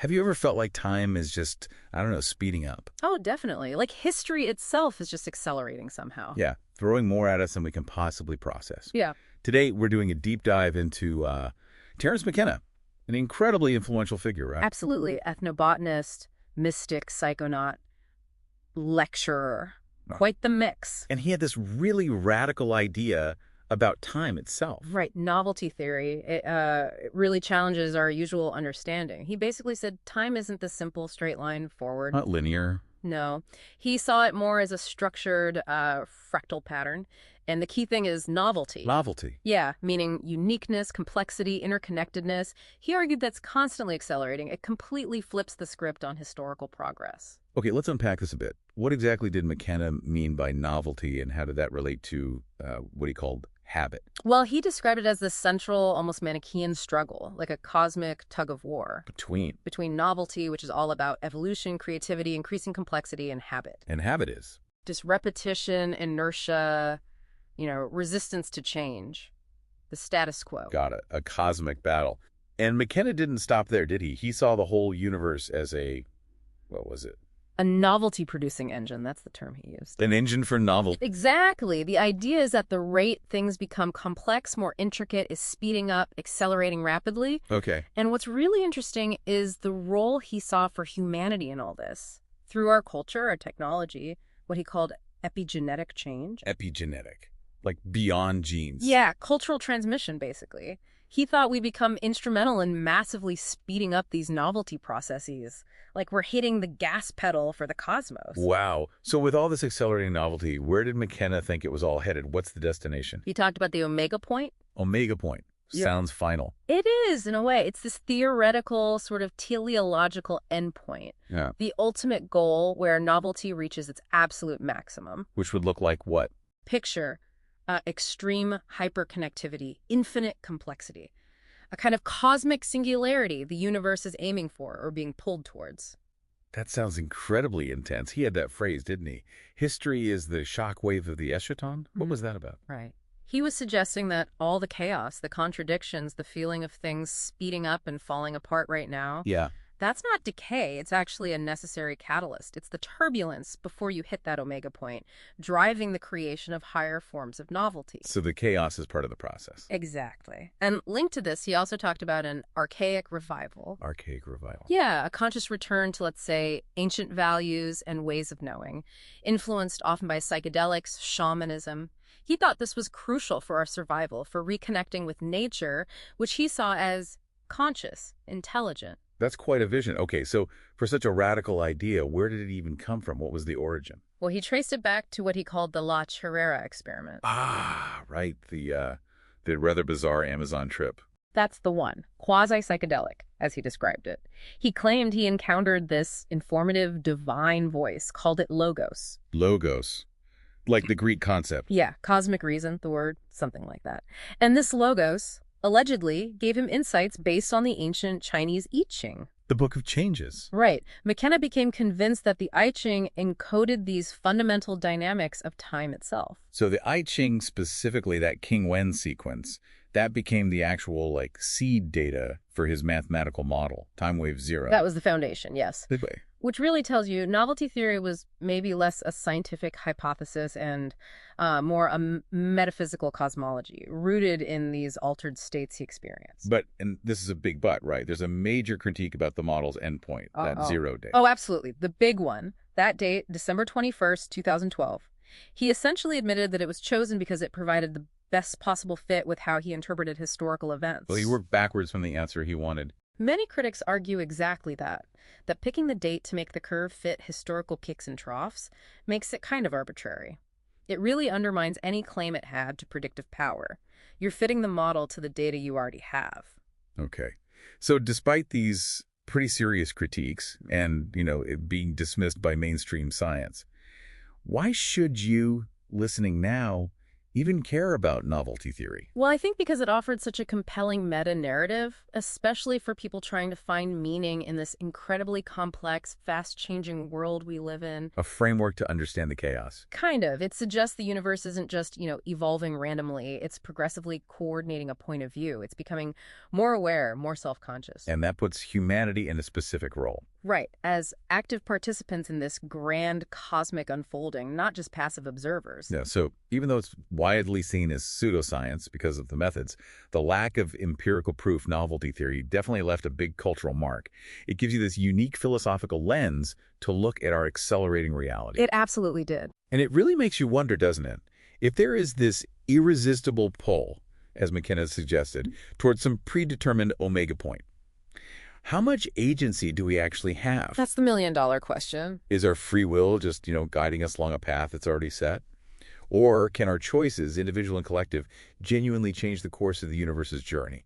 Have you ever felt like time is just, I don't know, speeding up? Oh, definitely. Like history itself is just accelerating somehow. Yeah, throwing more at us than we can possibly process. Yeah. Today, we're doing a deep dive into Terence McKenna, an incredibly influential figure, right? Absolutely. Ethnobotanist, mystic, psychonaut, lecturer. Quite the mix. And he had this really radical idea about time itself. Right. Novelty theory. It really challenges our usual understanding. He basically said time isn't the simple straight line forward. Not linear. No. He saw it more as a structured fractal pattern. And the key thing is novelty. Novelty. Yeah, meaning uniqueness, complexity, interconnectedness. He argued that's constantly accelerating. It completely flips the script on historical progress. Okay, let's unpack this a bit. What exactly did McKenna mean by novelty, and how did that relate to what he called habit? Well, he described it as the central, almost Manichaean struggle, like a cosmic tug of war. Between novelty, which is all about evolution, creativity, increasing complexity, and habit. And habit is? Just repetition, inertia, resistance to change, the status quo. Got it. A cosmic battle. And McKenna didn't stop there, did he? He saw the whole universe as what was it? A novelty-producing engine, that's the term he used. An engine for novelty. Exactly. The idea is that the rate things become complex, more intricate, is speeding up, accelerating rapidly. Okay. And what's really interesting is the role he saw for humanity in all this. Through our culture, our technology, what he called epigenetic change. Epigenetic. Like beyond genes. Yeah, cultural transmission, basically. He thought we become instrumental in massively speeding up these novelty processes, like we're hitting the gas pedal for the cosmos. Wow. So with all this accelerating novelty, where did McKenna think it was all headed? What's the destination? He talked about the omega point. Omega point. Yeah. Sounds final. It is, in a way. It's this theoretical, sort of teleological endpoint. Yeah. The ultimate goal where novelty reaches its absolute maximum. Which would look like what? Picture extreme hyperconnectivity, infinite complexity, a kind of cosmic singularity the universe is aiming for or being pulled towards. That sounds incredibly intense. He had that phrase, didn't he? History is the shockwave of the eschaton? What was that about? Right. He was suggesting that all the chaos, the contradictions, the feeling of things speeding up and falling apart right now, Yeah. that's not decay. It's actually a necessary catalyst. It's the turbulence before you hit that omega point, driving the creation of higher forms of novelty. So the chaos is part of the process. Exactly. And linked to this, he also talked about an archaic revival. Archaic revival. Yeah, a conscious return to, let's say, ancient values and ways of knowing, influenced often by psychedelics, shamanism. He thought this was crucial for our survival, for reconnecting with nature, which he saw as conscious, intelligent. That's quite a vision. Okay, so for such a radical idea, where did it even come from? What was the origin? Well, he traced it back to what he called the La Chirera experiment. Ah, right. The rather bizarre Amazon trip. That's the one. Quasi-psychedelic, as he described it. He claimed he encountered this informative divine voice, called it logos. Logos. Like the Greek concept. Yeah, cosmic reason, the word, something like that. And this logos allegedly gave him insights based on the ancient Chinese I Ching. The Book of Changes. Right. McKenna became convinced that the I Ching encoded these fundamental dynamics of time itself. So the I Ching, specifically that King Wen sequence, that became the actual seed data for his mathematical model, time wave zero. That was the foundation, yes. Big way. Which really tells you novelty theory was maybe less a scientific hypothesis and more a metaphysical cosmology, rooted in these altered states he experienced. But, and this is a big but, right? There's a major critique about the model's endpoint, that 0 date. Oh, absolutely. The big one. That date, December 21st, 2012. He essentially admitted that it was chosen because it provided the best possible fit with how he interpreted historical events. Well, he worked backwards from the answer he wanted. Many critics argue exactly that picking the date to make the curve fit historical peaks and troughs makes it kind of arbitrary. It really undermines any claim it had to predictive power. You're fitting the model to the data you already have. Okay. So despite these pretty serious critiques and, it being dismissed by mainstream science, why should you, listening now, even care about novelty theory? Well, I think because it offered such a compelling meta-narrative, especially for people trying to find meaning in this incredibly complex, fast-changing world we live in. A framework to understand the chaos. Kind of. It suggests the universe isn't just, evolving randomly. It's progressively coordinating a point of view. It's becoming more aware, more self-conscious. And that puts humanity in a specific role. Right, as active participants in this grand cosmic unfolding, not just passive observers. Yeah, so even though it's widely seen as pseudoscience because of the methods, the lack of empirical proof novelty theory definitely left a big cultural mark. It gives you this unique philosophical lens to look at our accelerating reality. It absolutely did. And it really makes you wonder, doesn't it? If there is this irresistible pull, as McKenna suggested, towards some predetermined omega point, how much agency do we actually have? That's the million-dollar question. Is our free will just, guiding us along a path that's already set? Or can our choices, individual and collective, genuinely change the course of the universe's journey?